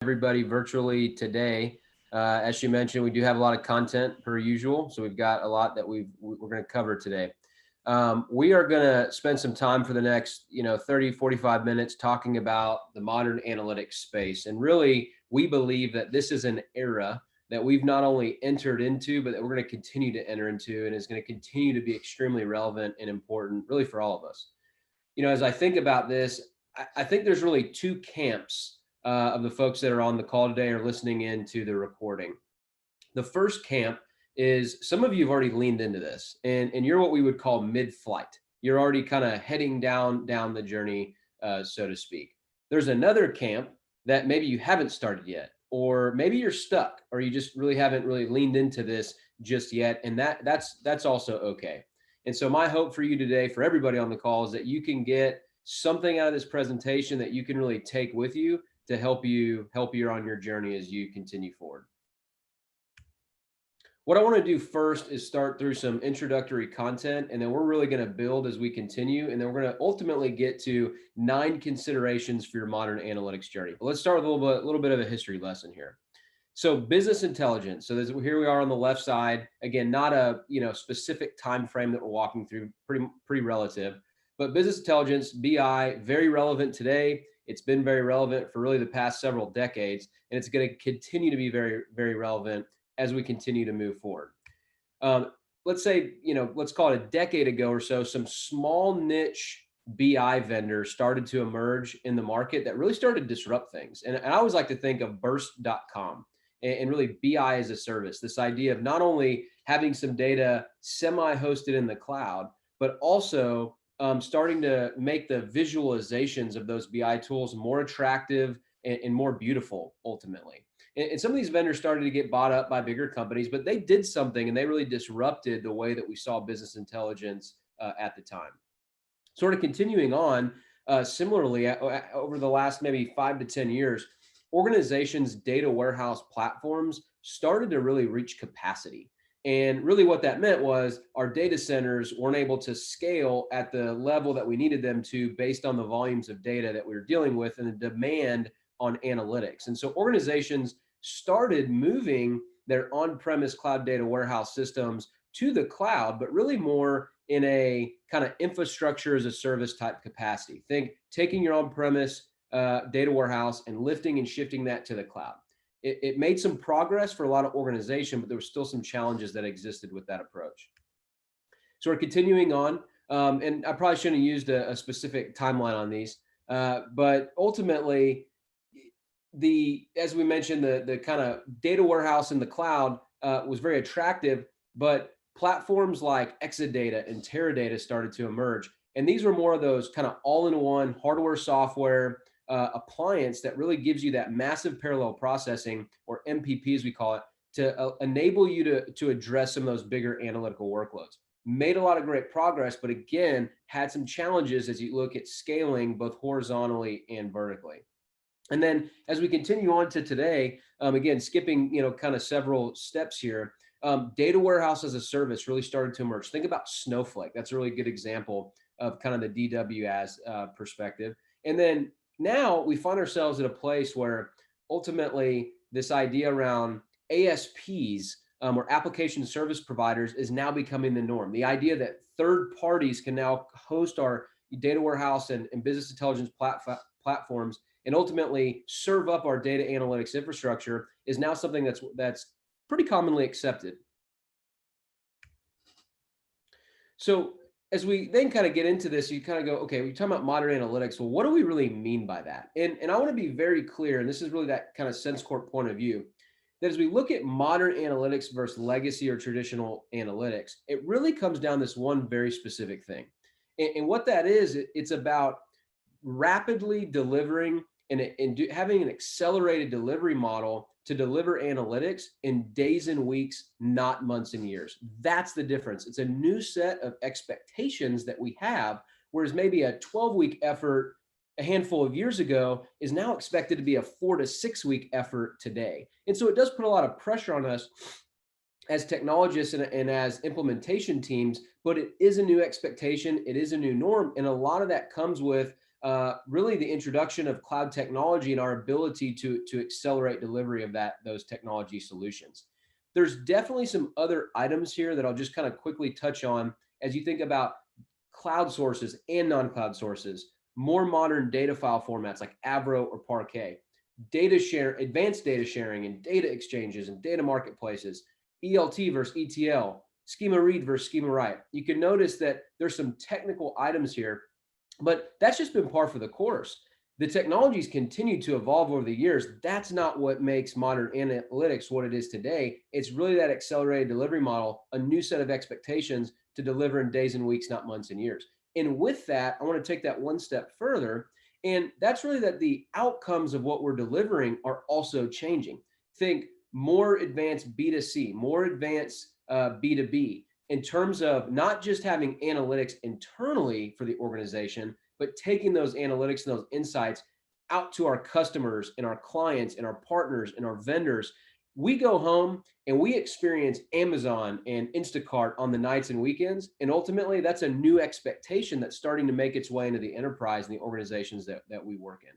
everybody virtually today. As she mentioned, we do have a lot of content per usual, so we've got a lot that we're going to cover today. We are going to spend some time for the next 30 45 minutes talking about the modern analytics space, and really we believe that this is an era that we've not only entered into but that we're going to continue to enter into, and is going to continue to be extremely relevant and important really for all of us. As I think about this, I think there's really two camps of the folks that are on the call today or listening in to the recording. The first camp is some of you have already leaned into this, and you're what we would call mid-flight. You're already kind of heading down the journey, so to speak. There's another camp that maybe you haven't started yet, or maybe you're stuck, or you just really haven't really leaned into this just yet, and that's also okay. And so my hope for you today, for everybody on the call, is that you can get something out of this presentation that you can really take with you to help you on your journey as you continue forward. What I want to do first is start through some introductory content, and then we're really going to build as we continue, and then we're going to ultimately get to 9 considerations for your modern analytics journey. But let's start with a little bit of a history lesson here. So business intelligence. So here we are on the left side. Again, not a specific time frame that we're walking through, pretty relative. But business intelligence, BI, very relevant today. It's been very relevant for really the past several decades, and it's going to continue to be very, very relevant as we continue to move forward. Let's say, let's call it a decade ago or so, some small niche BI vendors started to emerge in the market that really started to disrupt things. And I always like to think of burst.com and really BI as a service. This idea of not only having some data semi-hosted in the cloud, but also starting to make the visualizations of those BI tools more attractive and more beautiful ultimately. And some of these vendors started to get bought up by bigger companies, but they did something and they really disrupted the way that we saw business intelligence at the time. Sort of continuing on, similarly, over the last maybe 5 to 10 years, organizations' data warehouse platforms started to really reach capacity. And really what that meant was our data centers weren't able to scale at the level that we needed them to based on the volumes of data that we were dealing with and the demand on analytics. And so organizations started moving their on-premise cloud data warehouse systems to the cloud, but really more in a kind of infrastructure as a service type capacity. Think taking your on-premise data warehouse and lifting and shifting that to the cloud. It made some progress for a lot of organizations, but there were still some challenges that existed with that approach. So we're continuing on, and I probably shouldn't have used a specific timeline on these, but ultimately, as we mentioned, the kind of data warehouse in the cloud was very attractive, but platforms like Exadata and Teradata started to emerge. And these were more of those kind of all-in-one hardware, software appliance that really gives you that massive parallel processing, or MPP as we call it, to enable you to address some of those bigger analytical workloads. Made a lot of great progress, but again, had some challenges as you look at scaling both horizontally and vertically. And then as we continue on to today, again, skipping, kind of several steps here, data warehouse as a service really started to emerge. Think about Snowflake. That's a really good example of kind of the DWS perspective. And then now we find ourselves at a place where ultimately this idea around ASPs or application service providers is now becoming the norm. The idea that third parties can now host our data warehouse and business intelligence platforms and ultimately serve up our data analytics infrastructure is now something that's pretty commonly accepted. So as we then kind of get into this, you kind of go, okay, we're talking about modern analytics. Well, what do we really mean by that? And I want to be very clear, and this is really that kind of Sense Corp point of view, that as we look at modern analytics versus legacy or traditional analytics, it really comes down to this one very specific thing. And what that is, it's about rapidly delivering and having an accelerated delivery model to deliver analytics in days and weeks, not months and years. That's the difference. It's a new set of expectations that we have, whereas maybe a 12-week effort a handful of years ago is now expected to be a 4 to 6 week effort today. And so it does put a lot of pressure on us as technologists and as implementation teams, but it is a new expectation. It is a new norm. And a lot of that comes with really the introduction of cloud technology and our ability to accelerate delivery of those technology solutions. There's definitely some other items here that I'll just kind of quickly touch on as you think about cloud sources and non-cloud sources, more modern data file formats like Avro or Parquet, advanced data sharing and data exchanges and data marketplaces, ELT versus ETL, schema read versus schema write. You can notice that there's some technical items here, but that's just been par for the course. The technologies continue to evolve over the years. That's not what makes modern analytics what it is today. It's really that accelerated delivery model, a new set of expectations to deliver in days and weeks, not months and years. And with that, I want to take that one step further. And that's really that the outcomes of what we're delivering are also changing. Think more advanced B2C, more advanced B2B, in terms of not just having analytics internally for the organization, but taking those analytics and those insights out to our customers and our clients and our partners and our vendors. We go home and we experience Amazon and Instacart on the nights and weekends. And ultimately, that's a new expectation that's starting to make its way into the enterprise and the organizations that we work in.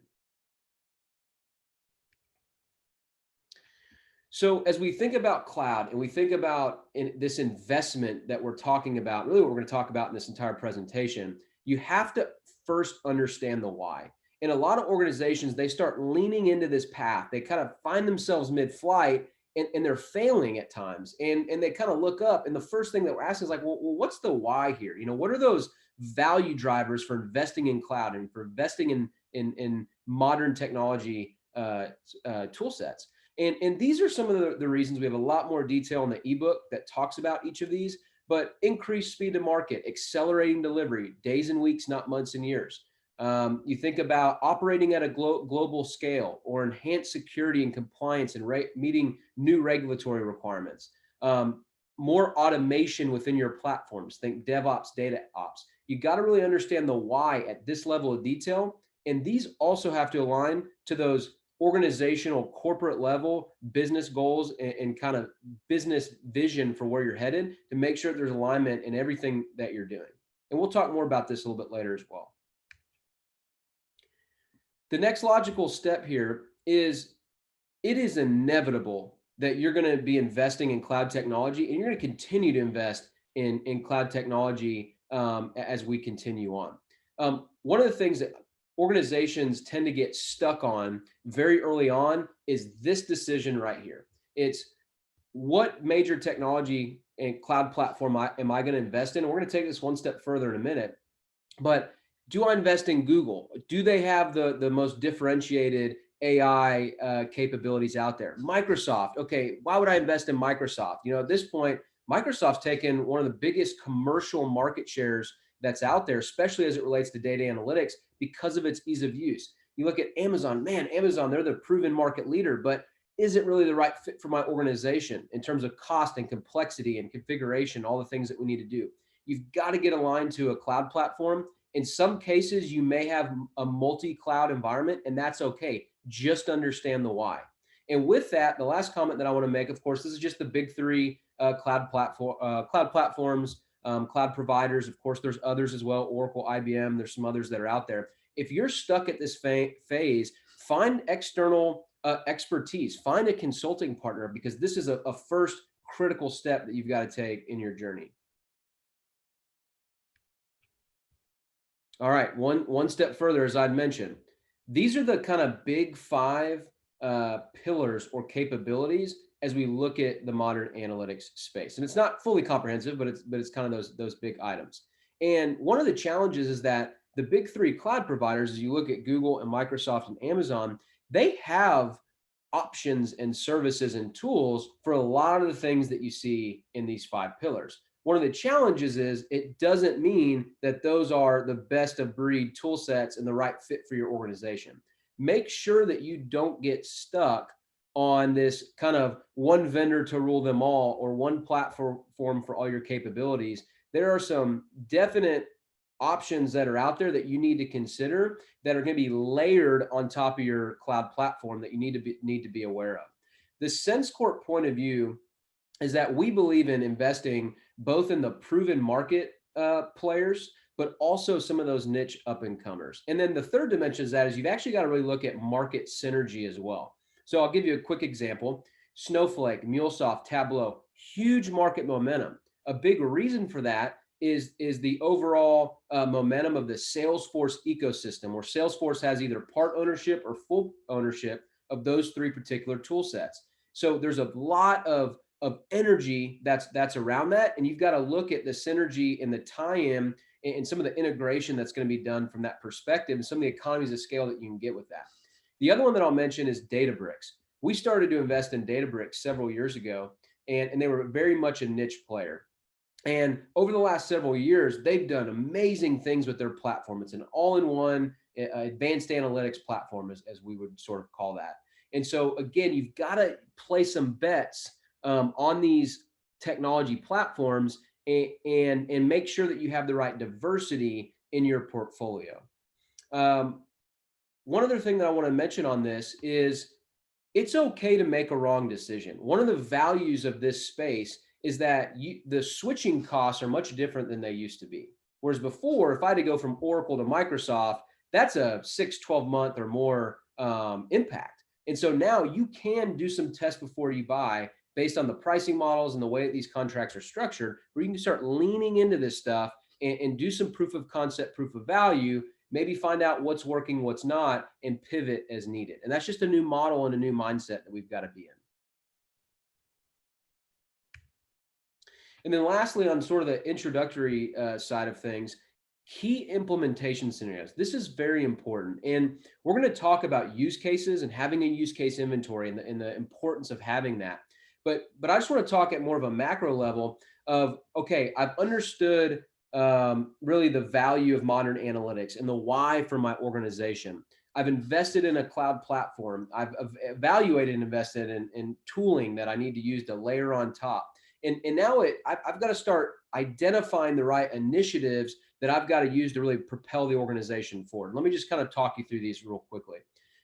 So as we think about cloud and we think about this investment that we're talking about, really what we're going to talk about in this entire presentation, you have to first understand the why. In a lot of organizations, they start leaning into this path. They kind of find themselves mid-flight and they're failing at times. And they kind of look up, and the first thing that we're asking is like, well, what's the why here? You know, what are those value drivers for investing in cloud and for investing in modern technology tool sets? And these are some of the reasons. We have a lot more detail in the ebook that talks about each of these, but increased speed to market, accelerating delivery, days and weeks, not months and years. You think about operating at a global scale or enhanced security and compliance and meeting new regulatory requirements. More automation within your platforms. Think DevOps, data ops. You got to really understand the why at this level of detail. And these also have to align to those organizational corporate level business goals and kind of business vision for where you're headed to make sure there's alignment in everything that you're doing. And we'll talk more about this a little bit later as well. The next logical step here is it is inevitable that you're going to be investing in cloud technology, and you're going to continue to invest in cloud technology as we continue on. One of the things that organizations tend to get stuck on very early on is this decision right here. It's what major technology and cloud platform am I going to invest in? And we're going to take this one step further in a minute, but do I invest in Google? Do they have the most differentiated AI capabilities out there? Microsoft, okay, why would I invest in Microsoft? You know, at this point, Microsoft's taken one of the biggest commercial market shares that's out there, especially as it relates to data analytics because of its ease of use. You look at Amazon, man, Amazon, they're the proven market leader, but is it really the right fit for my organization in terms of cost and complexity and configuration, all the things that we need to do? You've got to get aligned to a cloud platform. In some cases, you may have a multi-cloud environment, and that's okay. Just understand the why. And with that, the last comment that I want to make, of course, this is just the big three cloud platforms, cloud providers. Of course, there's others as well, Oracle, IBM, there's some others that are out there. If you're stuck at this phase, find external expertise, find a consulting partner, because this is a first critical step that you've got to take in your journey. All right, one step further, as I'd mentioned, these are the kind of big five pillars or capabilities as we look at the modern analytics space. And it's not fully comprehensive, but it's kind of those big items. And one of the challenges is that the big three cloud providers, as you look at Google and Microsoft and Amazon, they have options and services and tools for a lot of the things that you see in these five pillars. One of the challenges is it doesn't mean that those are the best of breed tool sets and the right fit for your organization. Make sure that you don't get stuck on this kind of one vendor to rule them all or one platform for all your capabilities. There are some definite options that are out there that you need to consider that are going to be layered on top of your cloud platform that you need to be aware of. The Sense Corp point of view is that we believe in investing both in the proven market players, but also some of those niche up and comers. And then the third dimension is that is you've actually got to really look at market synergy as well. So I'll give you a quick example. Snowflake, MuleSoft, Tableau, huge market momentum. A big reason for that is the overall momentum of the Salesforce ecosystem, where Salesforce has either part ownership or full ownership of those three particular tool sets. So there's a lot of energy that's around that, and you've got to look at the synergy and the tie-in and some of the integration that's going to be done from that perspective, and some of the economies of scale that you can get with that. The other one that I'll mention is Databricks. We started to invest in Databricks several years ago, and they were very much a niche player. And over the last several years, they've done amazing things with their platform. It's an all-in-one advanced analytics platform, as we would sort of call that. And so again, you've got to place some bets on these technology platforms and make sure that you have the right diversity in your portfolio. One other thing that I want to mention on this is it's okay to make a wrong decision. One of the values of this space is that the switching costs are much different than they used to be. Whereas before, if I had to go from Oracle to Microsoft, that's a 6-12 month or more impact. And so now you can do some tests before you buy based on the pricing models and the way that these contracts are structured, where you can start leaning into this stuff and do some proof of concept, proof of value, maybe find out what's working, what's not, and pivot as needed. And that's just a new model and a new mindset that we've got to be in. And then lastly, on sort of the introductory side of things, key implementation scenarios. This is very important. And we're going to talk about use cases and having a use case inventory and the importance of having that. But I just want to talk at more of a macro level of, okay, I've understood really the value of modern analytics and the why for my organization. I've invested in a cloud platform. I've evaluated and invested in tooling that I need to use to layer on top. And now I've got to start identifying the right initiatives that I've got to use to really propel the organization forward. Let me just kind of talk you through these real quickly.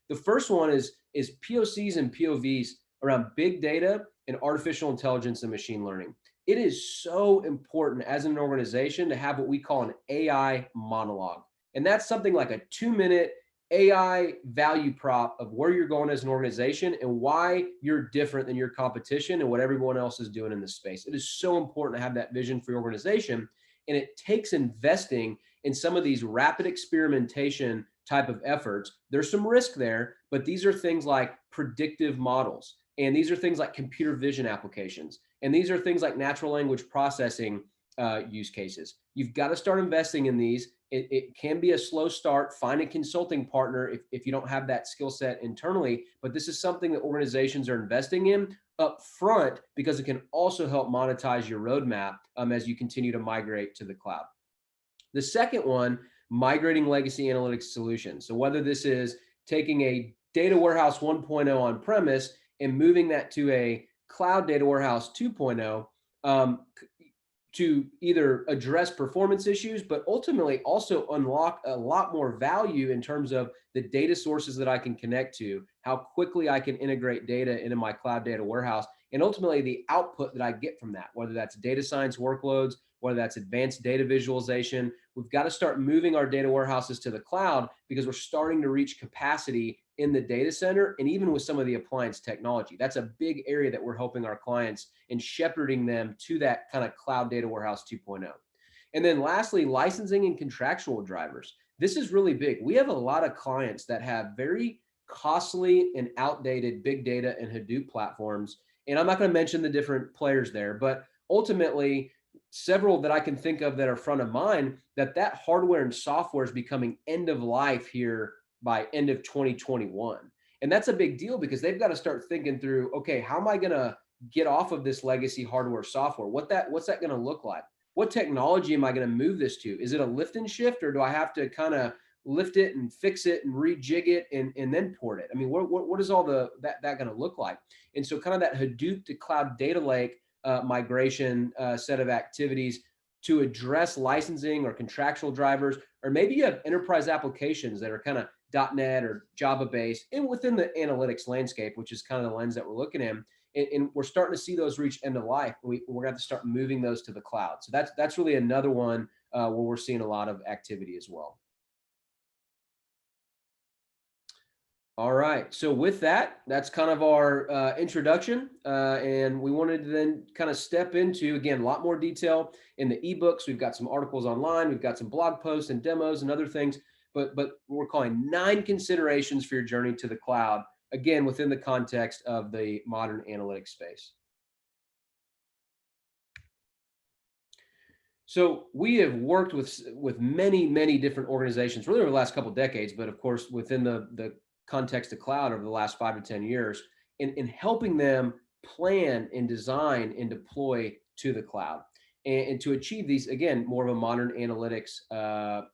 The first one is POCs and POVs around big data and artificial intelligence and machine learning. It is so important as an organization to have what we call an AI monologue. And that's something like a 2-minute AI value prop of where you're going as an organization and why you're different than your competition and what everyone else is doing in this space. It is so important to have that vision for your organization. And it takes investing in some of these rapid experimentation type of efforts. There's some risk there, but these are things like predictive models. And these are things like computer vision applications. And these are things like natural language processing use cases. You've got to start investing in these. It can be a slow start. Find a consulting partner if you don't have that skill set internally. But this is something that organizations are investing in up front because it can also help monetize your roadmap as you continue to migrate to the cloud. The second one, migrating legacy analytics solutions. So whether this is taking a data warehouse 1.0 on premise and moving that to a cloud data warehouse 2.0 to either address performance issues, but ultimately also unlock a lot more value in terms of the data sources that I can connect to, how quickly I can integrate data into my cloud data warehouse, and ultimately the output that I get from that, whether that's data science workloads, whether that's advanced data visualization. We've got to start moving our data warehouses to the cloud because we're starting to reach capacity in the data center and even with some of the appliance technology. That's a big area that we're helping our clients and shepherding them to that kind of cloud data warehouse 2.0. And then lastly, licensing and contractual drivers. This is really big. We have a lot of clients that have very costly and outdated big data and Hadoop platforms. And I'm not going to mention the different players there, but ultimately several that I can think of that are front of mind, that hardware and software is becoming end of life here by end of 2021. And that's a big deal because they've got to start thinking through, okay, how am I going to get off of this legacy hardware software? What's that going to look like? What technology am I going to move this to? Is it a lift and shift, or do I have to kind of lift it and fix it and rejig it and then port it? I mean, what is all that going to look like? And so kind of that Hadoop to cloud data lake migration set of activities to address licensing or contractual drivers, or maybe you have enterprise applications that are kind of .NET or Java based and within the analytics landscape, which is kind of the lens that we're looking in. And we're starting to see those reach end of life. We're going to have to start moving those to the cloud. So that's really another one where we're seeing a lot of activity as well. All right. So with that, that's kind of our introduction. And we wanted to then kind of step into, again, a lot more detail in the ebooks. We've got some articles online. We've got some blog posts and demos and other things. But we're calling 9 considerations for your journey to the cloud, again, within the context of the modern analytics space. So we have worked with many different organizations really over the last couple of decades, but of course within the context of cloud over the last 5 to 10 years in helping them plan and design and deploy to the cloud and to achieve these, again, more of a modern analytics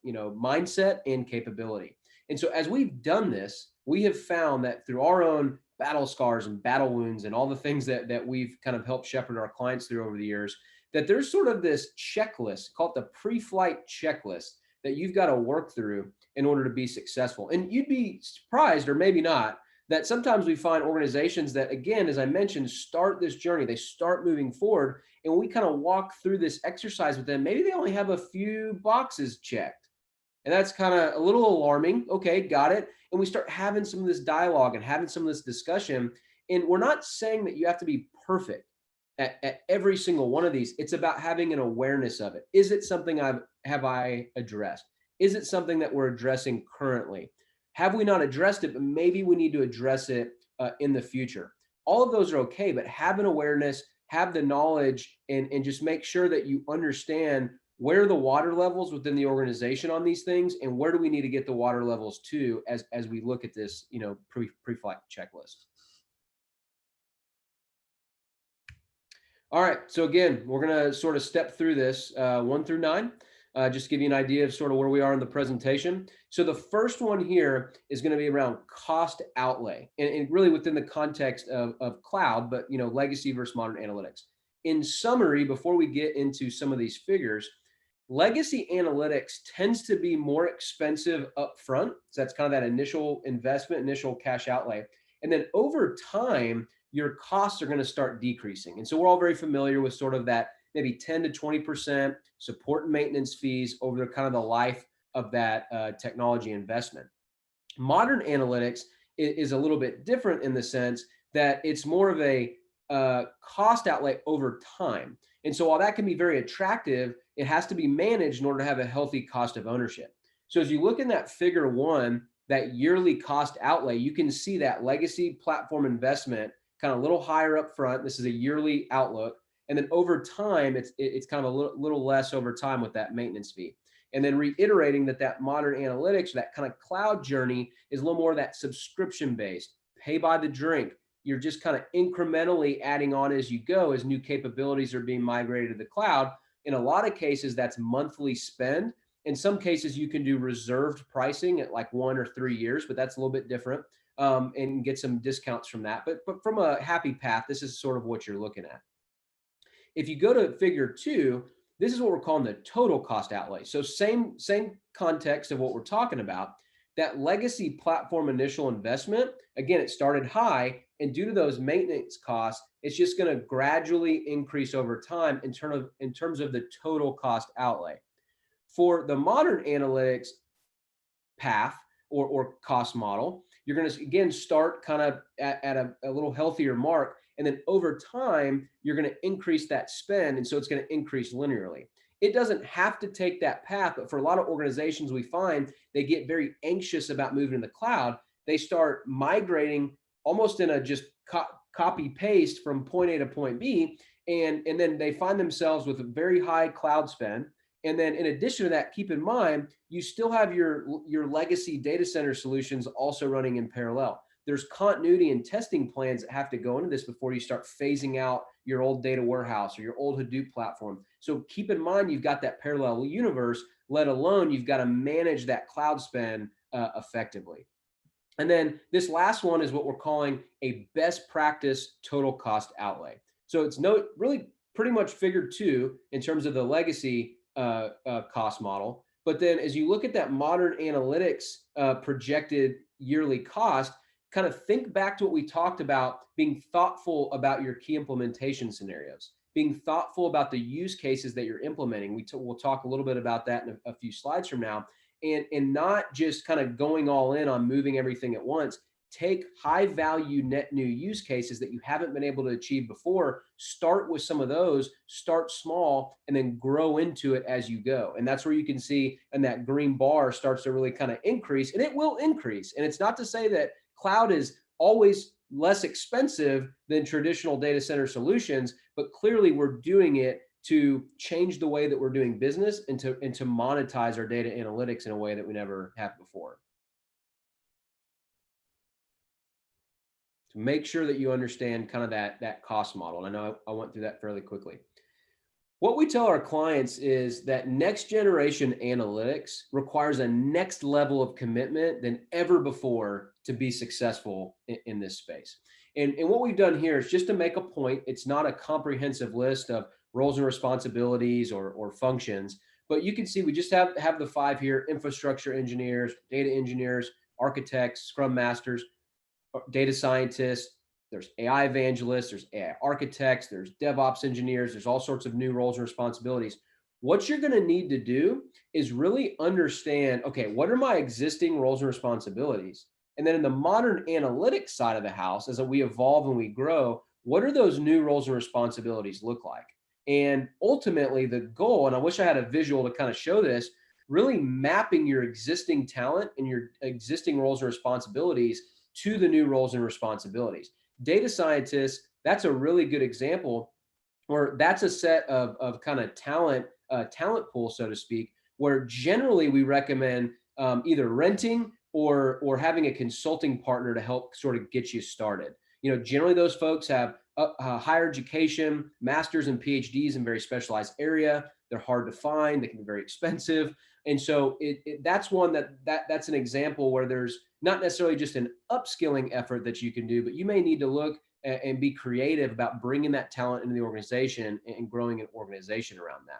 mindset and capability. And so as we've done this, we have found that through our own battle scars and battle wounds and all the things that we've kind of helped shepherd our clients through over the years, that there's sort of this checklist called the Preflight Checklist that you've got to work through in order to be successful. And you'd be surprised, or maybe not, that sometimes we find organizations that, again, as I mentioned, start this journey, they start moving forward, and we kind of walk through this exercise with them. Maybe they only have a few boxes checked. And that's kind of a little alarming. Okay, got it. And we start having some of this dialogue and having some of this discussion. And we're not saying that you have to be perfect at every single one of these. It's about having an awareness of it. Is it something have I addressed? Is it something that we're addressing currently? Have we not addressed it, but maybe we need to address it in the future? All of those are okay, but have an awareness, have the knowledge, and just make sure that you understand where are the water levels within the organization on these things, and where do we need to get the water levels to as we look at this, pre-flight checklist. All right, so again, we're gonna sort of step through this 1 through 9, just give you an idea of sort of where we are in the presentation. So the first one here is gonna be around cost outlay, and really within the context of cloud, but legacy versus modern analytics. In summary, before we get into some of these figures, legacy analytics tends to be more expensive upfront. So that's kind of that initial investment, initial cash outlay. And then over time, your costs are going to start decreasing. And so we're all very familiar with sort of that maybe 10 to 20% support and maintenance fees over the kind of the life of that technology investment. Modern analytics is a little bit different in the sense that it's more of a cost outlay over time. And so while that can be very attractive, it has to be managed in order to have a healthy cost of ownership. So as you look in that figure 1, that yearly cost outlay, you can see that legacy platform investment kind of a little higher up front. This is a yearly outlook. And then over time, it's kind of a little less over time with that maintenance fee. And then reiterating that modern analytics, that kind of cloud journey is a little more of that subscription based, pay by the drink. You're just kind of incrementally adding on as you go, as new capabilities are being migrated to the cloud. In a lot of cases, that's monthly spend. In some cases, you can do reserved pricing at like 1 or 3 years, but that's a little bit different, and get some discounts from that. But from a happy path, this is sort of what you're looking at. If you go to figure 2, this is what we're calling the total cost outlay. So same context of what we're talking about. That legacy platform initial investment, again, it started high, and due to those maintenance costs, it's just going to gradually increase over time in terms of the total cost outlay. For the modern analytics path or cost model, you're going to, again, start kind of at a little healthier mark, and then over time, you're going to increase that spend, and so it's going to increase linearly. It doesn't have to take that path, but for a lot of organizations, we find they get very anxious about moving to the cloud. They start migrating almost in a just copy paste from point A to point B, and then they find themselves with a very high cloud spend. And then in addition to that, keep in mind, you still have your legacy data center solutions also running in parallel. There's continuity and testing plans that have to go into this before you start phasing out your old data warehouse or your old Hadoop platform. So keep in mind, you've got that parallel universe, let alone you've got to manage that cloud spend effectively. And then this last one is what we're calling a best practice total cost outlay. So it's really pretty much figure 2 in terms of the legacy cost model. But then as you look at that modern analytics projected yearly cost, kind of think back to what we talked about, being thoughtful about your key implementation scenarios. being thoughtful about the use cases that you're implementing. We'll talk a little bit about that in a few slides from now, and not just kind of going all in on moving everything at once. Take high value net new use cases that you haven't been able to achieve before, start with some of those, start small, and then grow into it as you go. And that's where you can see, and that green bar starts to really kind of increase, and it will increase. And it's not to say that cloud is always less expensive than traditional data center solutions, but clearly we're doing it to change the way that we're doing business and to monetize our data analytics in a way that we never have before. To make sure that you understand kind of that cost model. And I know I went through that fairly quickly. What we tell our clients is that next generation analytics requires a next level of commitment than ever before to be successful in this space. And what we've done here is just to make a point. It's not a comprehensive list of roles and responsibilities or functions, but you can see we just have the 5 here: infrastructure engineers, data engineers, architects, scrum masters, data scientists, there's AI evangelists, there's AI architects, there's DevOps engineers, there's all sorts of new roles and responsibilities. What you're going to need to do is really understand, okay, what are my existing roles and responsibilities? And then in the modern analytics side of the house, as we evolve and we grow, what are those new roles and responsibilities look like? And ultimately the goal, and I wish I had a visual to kind of show this, really mapping your existing talent and your existing roles and responsibilities to the new roles and responsibilities. Data scientists, that's a really good example, or that's a set of kind of talent pool, so to speak, where generally we recommend either renting or having a consulting partner to help sort of get you started. You know, generally those folks have higher education, masters and PhDs in very specialized area. They're hard to find. They can be very expensive. And so that's one that's an example where there's not necessarily just an upskilling effort that you can do, but you may need to look and be creative about bringing that talent into the organization and growing an organization around that.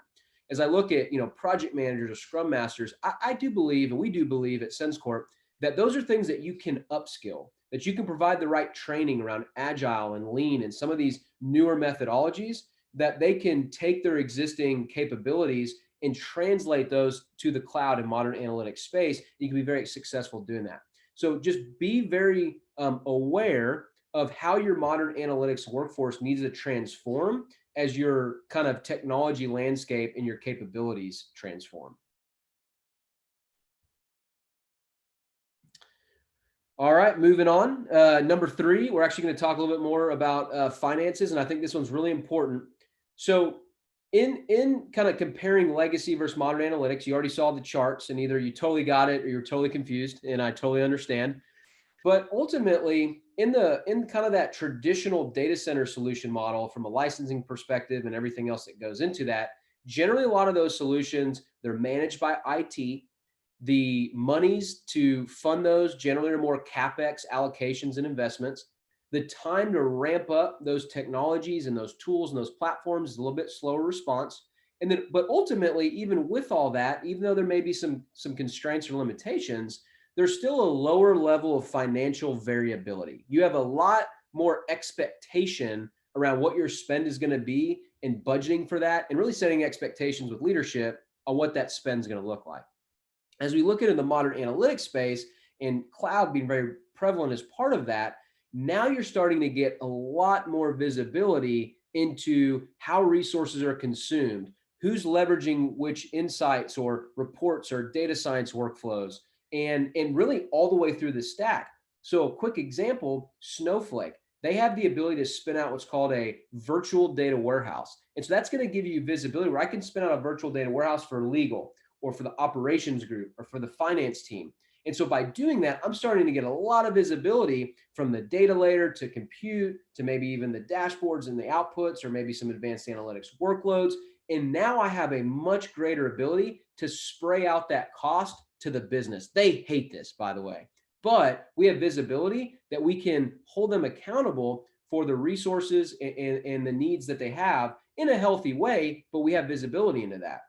As I look at, project managers or scrum masters, I do believe, and we do believe at Sense Corp, that those are things that you can upskill, that you can provide the right training around agile and lean and some of these newer methodologies, that they can take their existing capabilities and translate those to the cloud and modern analytics space. You can be very successful doing that. So just be very aware of how your modern analytics workforce needs to transform as your kind of technology landscape and your capabilities transform. All right, moving on. Number 3, we're actually going to talk a little bit more about finances, and I think this one's really important. So in kind of comparing legacy versus modern analytics, you already saw the charts, and either you totally got it or you're totally confused, and I totally understand. But ultimately, in kind of that traditional data center solution model, from a licensing perspective and everything else that goes into that, generally a lot of those solutions, they're managed by IT. The monies to fund those generally are more CapEx allocations and investments. The time to ramp up those technologies and those tools and those platforms is a little bit slower response. And then, but ultimately, even with all that, even though there may be some constraints or limitations, there's still a lower level of financial variability. You have a lot more expectation around what your spend is going to be and budgeting for that, and really setting expectations with leadership on what that spend is going to look like. As we look into the modern analytics space and cloud being very prevalent as part of that, now you're starting to get a lot more visibility into how resources are consumed, who's leveraging which insights or reports or data science workflows, and really all the way through the stack. So a quick example, Snowflake, they have the ability to spin out what's called a virtual data warehouse. And so that's going to give you visibility where I can spin out a virtual data warehouse for legal, or for the operations group, or for the finance team. And so by doing that, I'm starting to get a lot of visibility from the data layer to compute to maybe even the dashboards and the outputs, or maybe some advanced analytics workloads. And now I have a much greater ability to spray out that cost to the business. They hate this, by the way, but we have visibility that we can hold them accountable for the resources and the needs that they have in a healthy way, but we have visibility into that.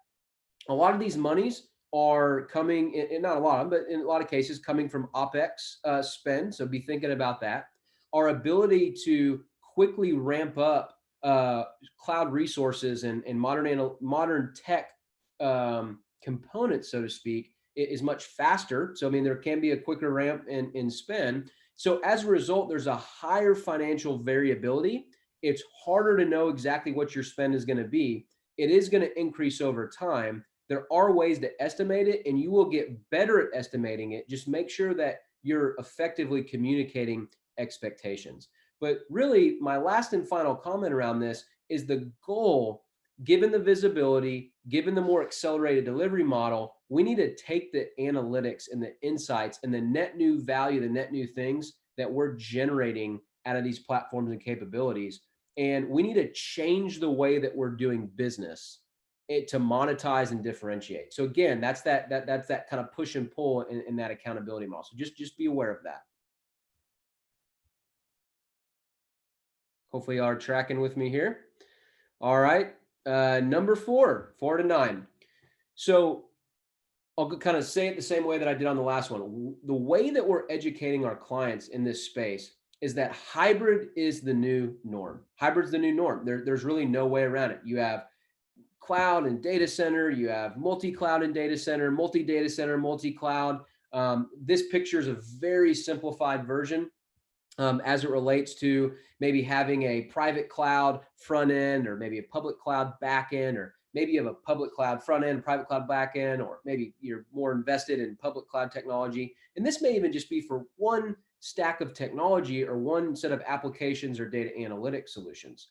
A lot of these monies are coming in, not a lot, but in a lot of cases coming from OpEx spend. So be thinking about that. Our ability to quickly ramp up cloud resources and modern tech components, so to speak, is much faster. So, I mean, there can be a quicker ramp in spend. So as a result, there's a higher financial variability. It's harder to know exactly what your spend is going to be. It is going to increase over time. There are ways to estimate it, and you will get better at estimating it. Just make sure that you're effectively communicating expectations. But really, my last and final comment around this is the goal, given the visibility, given the more accelerated delivery model, we need to take the analytics and the insights and the net new value, the net new things that we're generating out of these platforms and capabilities. And we need to change the way that we're doing business to monetize and differentiate. So again, that's that kind of push and pull in that accountability model. So just be aware of that. Hopefully you are tracking with me here. All right. Number 4 to 9. So I'll kind of say it the same way that I did on the last one. The way that we're educating our clients in this space is that hybrid is the new norm. Hybrid's the new norm. There's really no way around it. You have cloud and data center, you have multi-cloud and data center, multi-data center, multi-cloud. This picture is a very simplified version as it relates to maybe having a private cloud front end, or maybe a public cloud back end, or maybe you have a public cloud front end, private cloud back end, or maybe you're more invested in public cloud technology. And this may even just be for one stack of technology or one set of applications or data analytics solutions.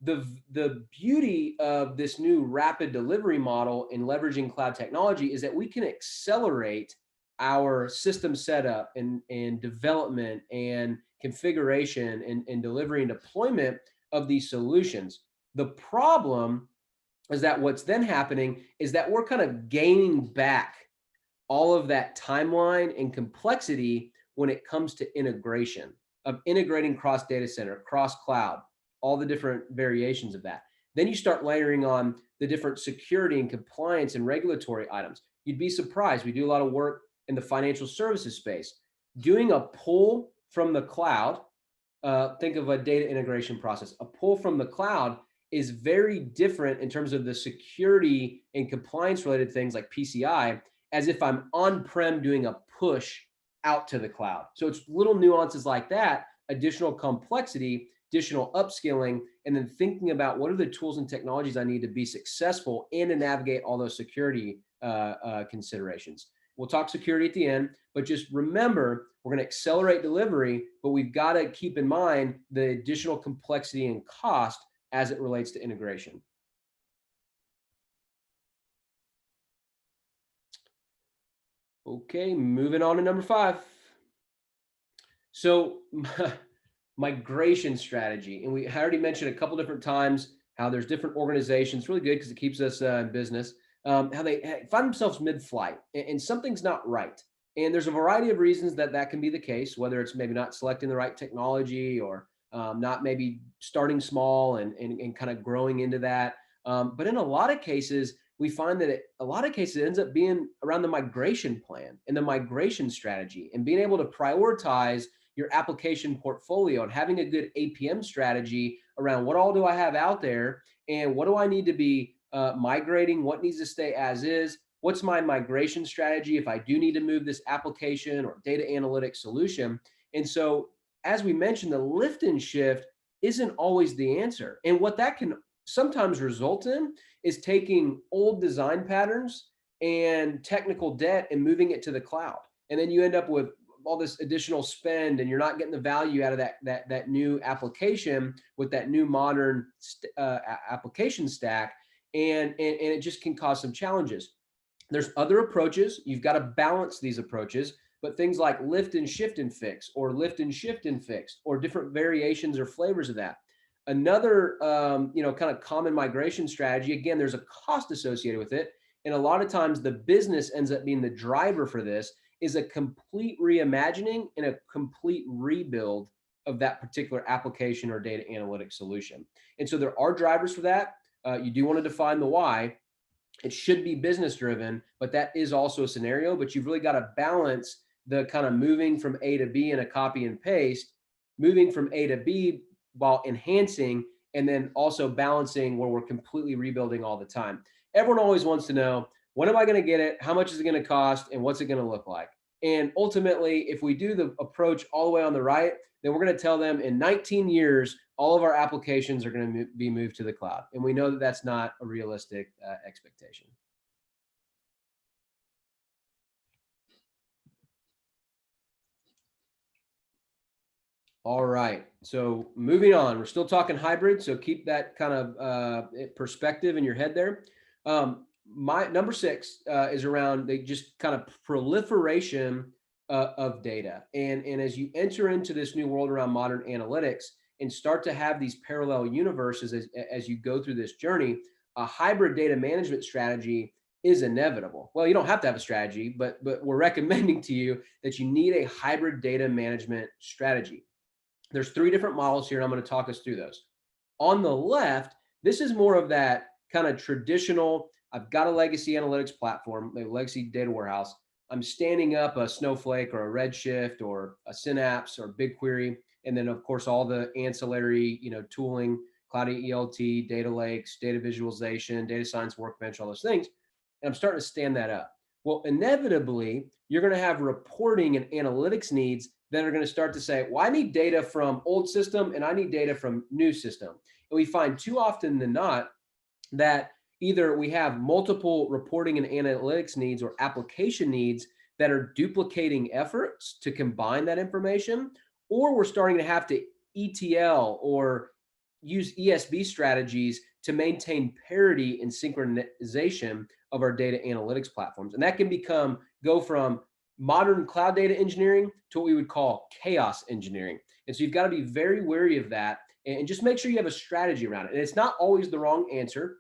The beauty of this new rapid delivery model in leveraging cloud technology is that we can accelerate our system setup and development and configuration and delivery and deployment of these solutions. The problem is that what's then happening is that we're kind of gaining back all of that timeline and complexity when it comes to integration, of integrating cross data center, cross cloud, all the different variations of that. Then you start layering on the different security and compliance and regulatory items. You'd be surprised. We do a lot of work in the financial services space. Doing a pull from the cloud, think of a data integration process. A pull from the cloud is very different in terms of the security and compliance related things like PCI, as if I'm on-prem doing a push out to the cloud. So it's little nuances like that, additional complexity, additional upskilling, and then thinking about what are the tools and technologies I need to be successful and to navigate all those security considerations. We'll talk security at the end, but just remember, we're going to accelerate delivery, but we've got to keep in mind the additional complexity and cost as it relates to integration. Okay, moving on to number 5. So migration strategy. And we already mentioned a couple different times how there's different organizations, really good because it keeps us in business, how they find themselves mid-flight and something's not right. And there's a variety of reasons that can be the case, whether it's maybe not selecting the right technology or not maybe starting small and kind of growing into that. But in a lot of cases, we find that it ends up being around the migration plan and the migration strategy and being able to prioritize your application portfolio and having a good APM strategy around what all do I have out there and what do I need to be migrating, what needs to stay as is, what's my migration strategy if I do need to move this application or data analytics solution. And so, as we mentioned, the lift and shift isn't always the answer. And what that can sometimes result in is taking old design patterns and technical debt and moving it to the cloud. And then you end up with all this additional spend and you're not getting the value out of that new application with that new modern application stack. And it just can cause some challenges. There's other approaches. You've got to balance these approaches, but things like lift and shift and fix, or lift and shift and fix, or different variations or flavors of that. Another, kind of common migration strategy, again, there's a cost associated with it. And a lot of times the business ends up being the driver for this, is a complete reimagining and a complete rebuild of that particular application or data analytics solution. And so there are drivers for that. You do want to define the why. It should be business driven, but that is also a scenario. But you've really got to balance the kind of moving from A to B in a copy and paste, moving from A to B while enhancing and then also balancing where we're completely rebuilding all the time. Everyone always wants to know, when am I going to get it? How much is it going to cost? And what's it going to look like? And ultimately, if we do the approach all the way on the right, then we're going to tell them in 19 years, all of our applications are going to be moved to the cloud. And we know that that's not a realistic expectation. All right. So moving on, we're still talking hybrid. So keep that kind of perspective in your head there. My number 6 is around the just kind of proliferation of data. And as you enter into this new world around modern analytics and start to have these parallel universes as you go through this journey, a hybrid data management strategy is inevitable. Well, you don't have to have a strategy, but we're recommending to you that you need a hybrid data management strategy. There's 3 different models here, and I'm going to talk us through those. On the left, this is more of that kind of traditional, I've got a legacy analytics platform, a legacy data warehouse. I'm standing up a Snowflake or a Redshift or a Synapse or BigQuery, and then of course all the ancillary, tooling, Cloud ELT, data lakes, data visualization, data science workbench, all those things. And I'm starting to stand that up. Well, inevitably, you're going to have reporting and analytics needs that are going to start to say, well, I need data from old system and I need data from new system. And we find too often than not that either we have multiple reporting and analytics needs or application needs that are duplicating efforts to combine that information, or we're starting to have to ETL or use ESB strategies to maintain parity and synchronization of our data analytics platforms. And that can go from modern cloud data engineering to what we would call chaos engineering. And so you've got to be very wary of that and just make sure you have a strategy around it. And it's not always the wrong answer.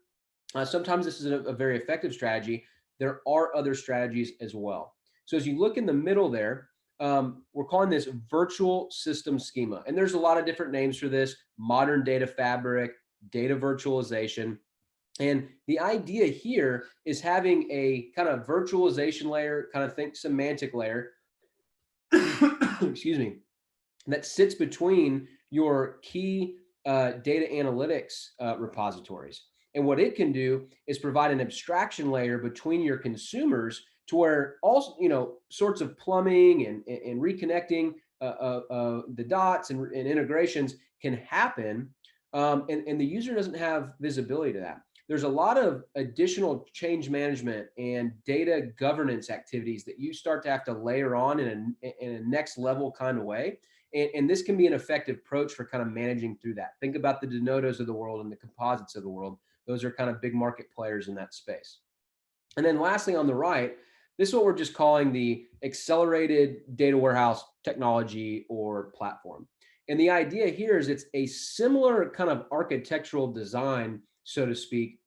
Sometimes this is a very effective strategy. There are other strategies as well. So as you look in the middle there, we're calling this virtual system schema. And there's a lot of different names for this: modern data fabric, data virtualization. And the idea here is having a kind of virtualization layer, kind of think semantic layer, excuse me, that sits between your key data analytics repositories. And what it can do is provide an abstraction layer between your consumers to where all sorts of plumbing and reconnecting the dots and integrations can happen, and the user doesn't have visibility to that. There's a lot of additional change management and data governance activities that you start to have to layer on in a next level kind of way. And this can be an effective approach for kind of managing through that. Think about the Denotos of the world and the Composites of the world. Those are kind of big market players in that space. And then lastly, on the right, this is what we're just calling the accelerated data warehouse technology or platform. And the idea here is it's a similar kind of architectural design, so to speak,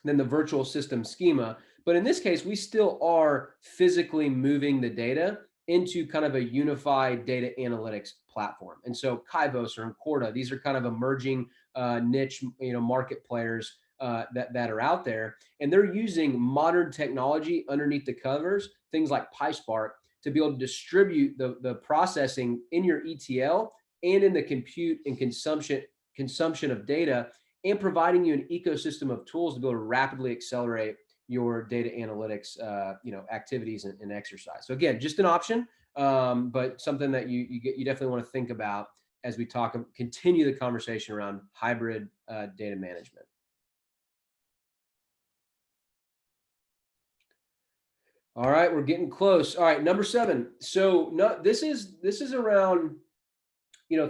than the virtual system schema. But in this case, we still are physically moving the data into kind of a unified data analytics platform. And so Kairos or Encorta, these are kind of emerging niche market players that are out there. And they're using modern technology underneath the covers, things like PySpark, to be able to distribute the processing in your ETL and in the compute and consumption of data, and providing you an ecosystem of tools to be able to rapidly accelerate your data analytics activities and exercise. So again, just an option, but something that you definitely want to think about as we continue the conversation around hybrid data management. All right, we're getting close. All right, number 7. So this is around,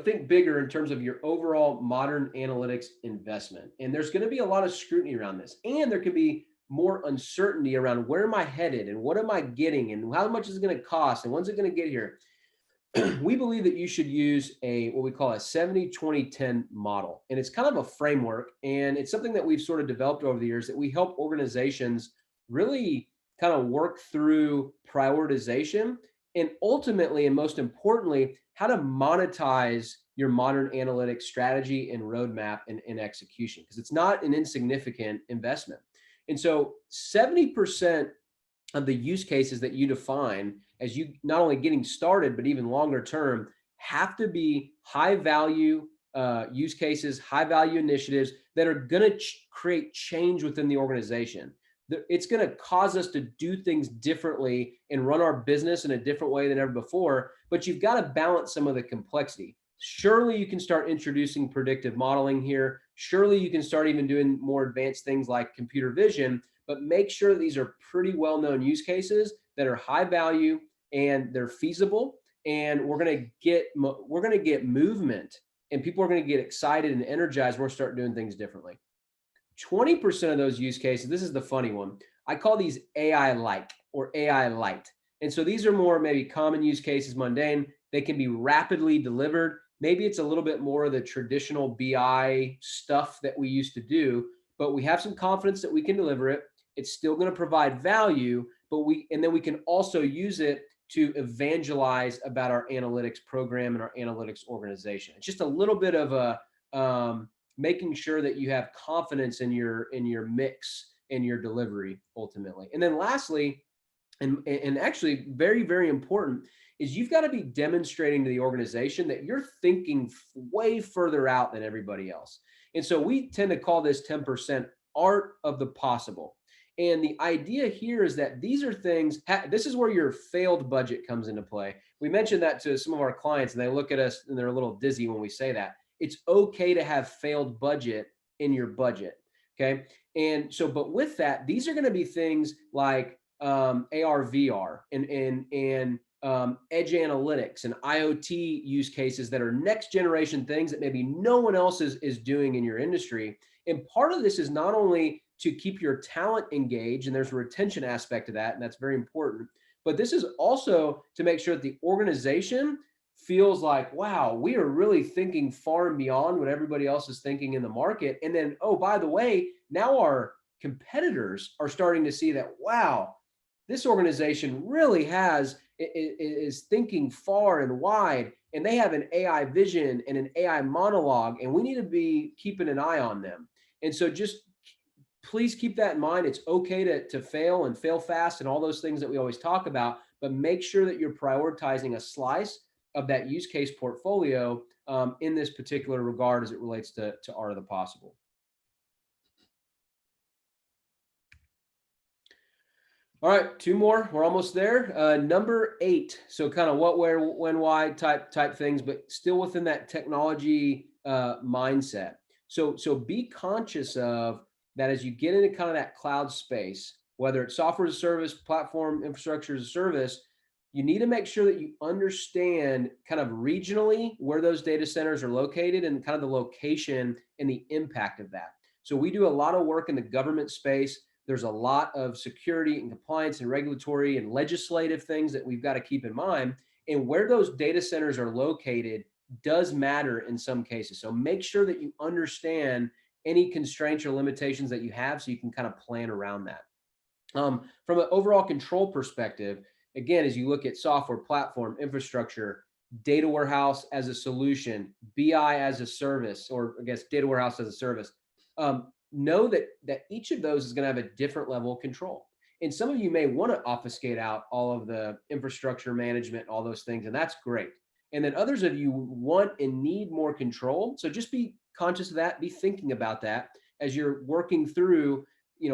think bigger in terms of your overall modern analytics investment. And there's going to be a lot of scrutiny around this, and there can be more uncertainty around where am I headed and what am I getting and how much is it going to cost and when's it going to get here. We believe that you should use what we call a 70-20-10 model. And it's kind of a framework, and it's something that we've sort of developed over the years that we help organizations really kind of work through prioritization and ultimately, and most importantly, how to monetize your modern analytics strategy and roadmap and execution, because it's not an insignificant investment. And so 70% of the use cases that you define as you not only getting started, but even longer term, have to be high value use cases, high value initiatives that are going to create change within the organization. It's going to cause us to do things differently and run our business in a different way than ever before, but you've got to balance some of the complexity. Surely you can start introducing predictive modeling here. Surely you can start even doing more advanced things like computer vision, but make sure these are pretty well-known use cases that are high value and they're feasible. And we're going to get movement, and people are going to get excited and energized. We're going to start doing things differently. 20% of those use cases, this is the funny one, I call these AI-like or AI light. And so these are more maybe common use cases, mundane. They can be rapidly delivered. Maybe it's a little bit more of the traditional BI stuff that we used to do, but we have some confidence that we can deliver it. It's still going to provide value, and then we can also use it to evangelize about our analytics program and our analytics organization. It's just a little bit of a making sure that you have confidence in your mix and your delivery ultimately. And then lastly, and actually very, very important, is you've got to be demonstrating to the organization that you're thinking way further out than everybody else. And so we tend to call this 10% art of the possible. And the idea here is that these are things, this is where your failed budget comes into play. We mentioned that to some of our clients and they look at us and they're a little dizzy when we say that. It's okay to have failed budget in your budget. Okay. And so, but with that, these are going to be things like AR, VR, and edge analytics and IoT use cases that are next generation things that maybe no one else is doing in your industry. And part of this is not only to keep your talent engaged, and there's a retention aspect to that, and that's very important, but this is also to make sure that the organization feels like, wow, we are really thinking far and beyond what everybody else is thinking in the market. And then, oh, by the way, now our competitors are starting to see that, wow, this organization really is thinking far and wide, and they have an AI vision and an AI monologue, and we need to be keeping an eye on them. And so just please keep that in mind. It's okay to fail and fail fast and all those things that we always talk about, but make sure that you're prioritizing a slice of that use case portfolio in this particular regard as it relates to art of the possible. All right, two more. We're almost there. Number 8. So kind of what, where, when, why type things, but still within that technology mindset. So be conscious of that as you get into kind of that cloud space, whether it's software as a service, platform, infrastructure as a service, you need to make sure that you understand kind of regionally where those data centers are located and kind of the location and the impact of that. So we do a lot of work in the government space. There's a lot of security and compliance and regulatory and legislative things that we've got to keep in mind. And where those data centers are located does matter in some cases. So make sure that you understand any constraints or limitations that you have so you can kind of plan around that. From an overall control perspective, again, as you look at software, platform, infrastructure, data warehouse as a solution, BI as a service, or I guess data warehouse as a service, know that each of those is going to have a different level of control. And some of you may want to obfuscate out all of the infrastructure management, all those things, and that's great. And then others of you want and need more control. So just be conscious of that, be thinking about that as you're working through,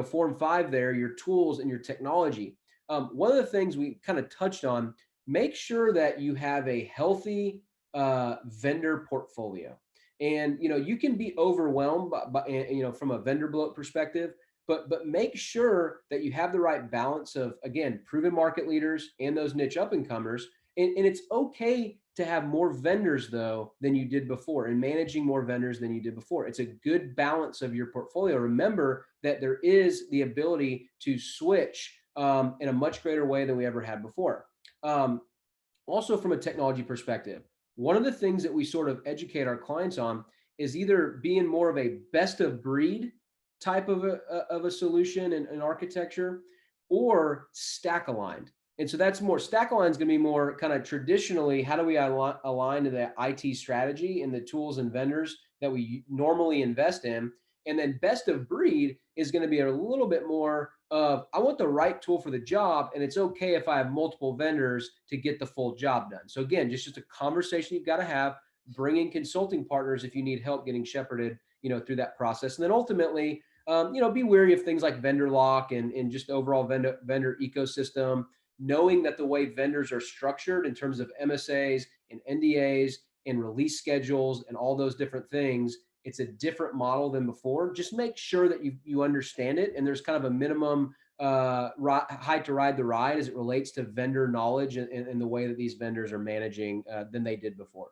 Form 5 there, your tools and your technology. One of the things we kind of touched on, make sure that you have a healthy vendor portfolio. And, you can be overwhelmed by from a vendor bloat perspective, but make sure that you have the right balance of, again, proven market leaders and those niche up and comers. And it's okay to have more vendors though than you did before, and managing more vendors than you did before. It's a good balance of your portfolio. Remember that there is the ability to switch in a much greater way than we ever had before. Also from a technology perspective, one of the things that we sort of educate our clients on is either being more of a best of breed type of a solution and architecture, or stack aligned. And so that's more, stack aligned is going to be more kind of traditionally, how do we align to the IT strategy and the tools and vendors that we normally invest in? And then best of breed is going to be a little bit more of, I want the right tool for the job, and it's okay if I have multiple vendors to get the full job done. So again, just a conversation you've got to have. bring in consulting partners if you need help getting shepherded, through that process. And then ultimately, be wary of things like vendor lock and just overall vendor ecosystem, knowing that the way vendors are structured in terms of MSAs and NDAs and release schedules and all those different things, it's a different model than before. Just make sure that you understand it, and there's kind of a minimum height to ride the ride as it relates to vendor knowledge and the way that these vendors are managing than they did before.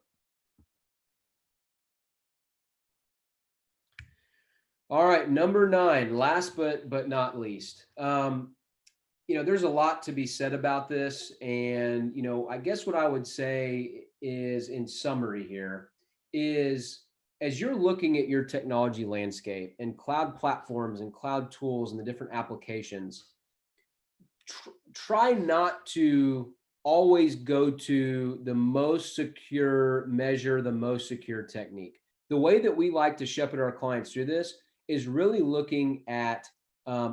All right, number 9, last but not least. There's a lot to be said about this, and I guess what I would say is, in summary here, is as you're looking at your technology landscape and cloud platforms and cloud tools and the different applications, try not to always go to the most secure measure, the most secure technique. The way that we like to shepherd our clients through this is really looking at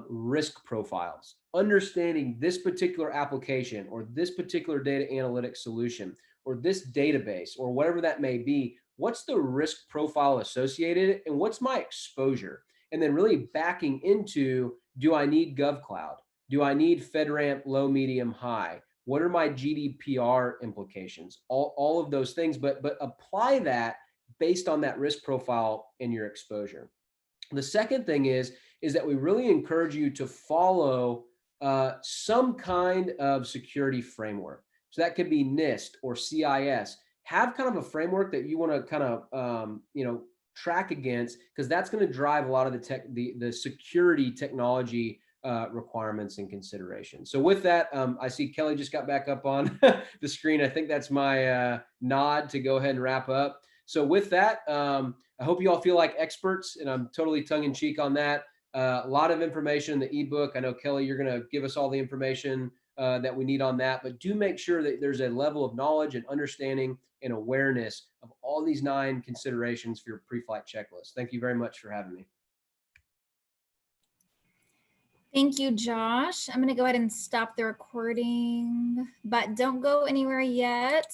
risk profiles, understanding this particular application or this particular data analytics solution or this database or whatever that may be. What's the risk profile associated and what's my exposure? And then really backing into, do I need GovCloud? Do I need FedRAMP low, medium, high? What are my GDPR implications? All of those things, but apply that based on that risk profile and your exposure. The second thing is that we really encourage you to follow some kind of security framework. So that could be NIST or CIS. Have kind of a framework that you want to kind of track against, because that's going to drive a lot of the security technology requirements and considerations. So with that, I see Kelly just got back up on the screen. I think that's my nod to go ahead and wrap up. So with that, I hope you all feel like experts, and I'm totally tongue-in-cheek on that. A lot of information in the ebook. I know, Kelly, you're going to give us all the information that we need on that, but do make sure that there's a level of knowledge and understanding and awareness of all these 9 considerations for your pre-flight checklist. Thank you very much for having me. Thank you, Josh. I'm going to go ahead and stop the recording, but don't go anywhere yet.